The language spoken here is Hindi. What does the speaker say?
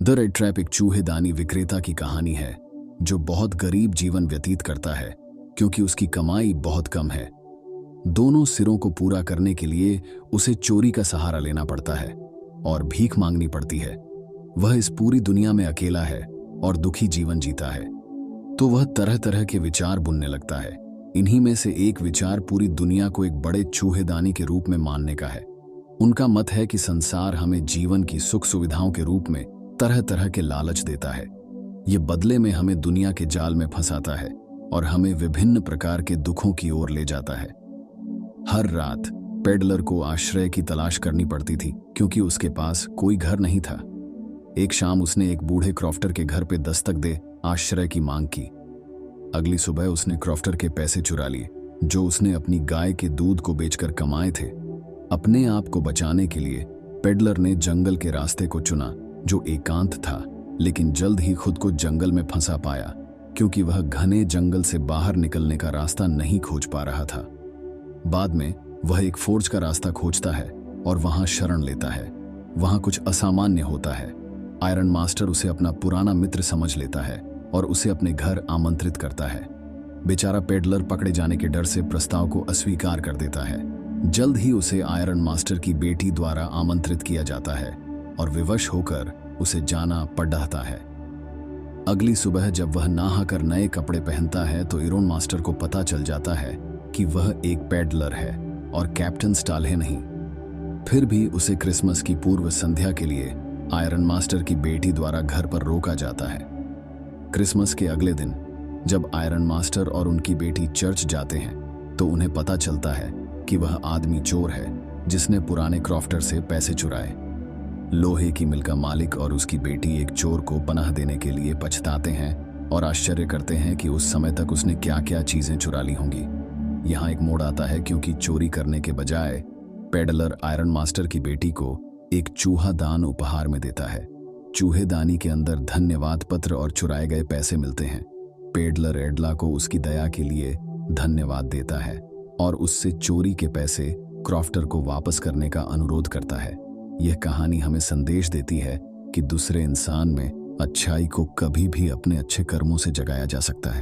द रेड ट्रैप एक चूहेदानी विक्रेता की कहानी है जो बहुत गरीब जीवन व्यतीत करता है क्योंकि उसकी कमाई बहुत कम है। दोनों सिरों को पूरा करने के लिए उसे चोरी का सहारा लेना पड़ता है और भीख मांगनी पड़ती है। वह इस पूरी दुनिया में अकेला है और दुखी जीवन जीता है, तो वह तरह तरह के विचार बुनने लगता है। इन्हीं में से एक विचार पूरी दुनिया को एक बड़े चूहेदानी के रूप में मानने का है। उनका मत है कि संसार हमें जीवन की सुख सुविधाओं के रूप में तरह तरह के लालच देता है। ये बदले में हमें दुनिया के जाल में फंसाता है और हमें विभिन्न प्रकार के दुखों की ओर ले जाता है। हर रात पेडलर को आश्रय की तलाश करनी पड़ती थी क्योंकि उसके पास कोई घर नहीं था। एक शाम उसने एक बूढ़े क्रॉफ्टर के घर पे दस्तक दे आश्रय की मांग की। अगली सुबह उसने क्रॉफ्टर के पैसे चुरा लिए जो उसने अपनी गाय के दूध को बेचकर कमाए थे। अपने आप को बचाने के लिए पेडलर ने जंगल के रास्ते को चुना जो एकांत था, लेकिन जल्द ही खुद को जंगल में फंसा पाया क्योंकि वह घने जंगल से बाहर निकलने का रास्ता नहीं खोज पा रहा था। बाद में वह एक फोर्ज का रास्ता खोजता है और वहां शरण लेता है। वहां कुछ असामान्य होता है। आयरन मास्टर उसे अपना पुराना मित्र समझ लेता है और उसे अपने घर आमंत्रित करता है। बेचारा पेडलर पकड़े जाने के डर से प्रस्ताव को अस्वीकार कर देता है। जल्द ही उसे आयरन मास्टर की बेटी द्वारा आमंत्रित किया जाता है और विवश होकर उसे जाना पड़ता है। अगली सुबह जब वह नहाकर नए कपड़े पहनता है तो आयरन मास्टर को पता चल जाता है कि वह एक पेडलर है और कैप्टन स्टाल्हे नहीं। फिर भी उसे क्रिसमस की पूर्व संध्या के लिए आयरन मास्टर की बेटी द्वारा घर पर रोका जाता है। क्रिसमस के अगले दिन जब आयरन मास्टर और उनकी बेटी चर्च जाते हैं तो उन्हें पता चलता है कि वह आदमी चोर है जिसने पुराने क्रॉफ्टर से पैसे चुराए। लोहे की मिल का मालिक और उसकी बेटी एक चोर को पनाह देने के लिए पछताते हैं और आश्चर्य करते हैं कि उस समय तक उसने क्या क्या चीजें चुरा ली होंगी। यहाँ एक मोड़ आता है क्योंकि चोरी करने के बजाय पेडलर आयरन मास्टर की बेटी को एक चूहा दान उपहार में देता है। चूहेदानी के अंदर धन्यवाद पत्र और चुराए गए पैसे मिलते हैं। पेडलर एडला को उसकी दया के लिए धन्यवाद देता है और उससे चोरी के पैसे क्रॉफ्टर को वापस करने का अनुरोध करता है। यह कहानी हमें संदेश देती है कि दूसरे इंसान में अच्छाई को कभी भी अपने अच्छे कर्मों से जगाया जा सकता है।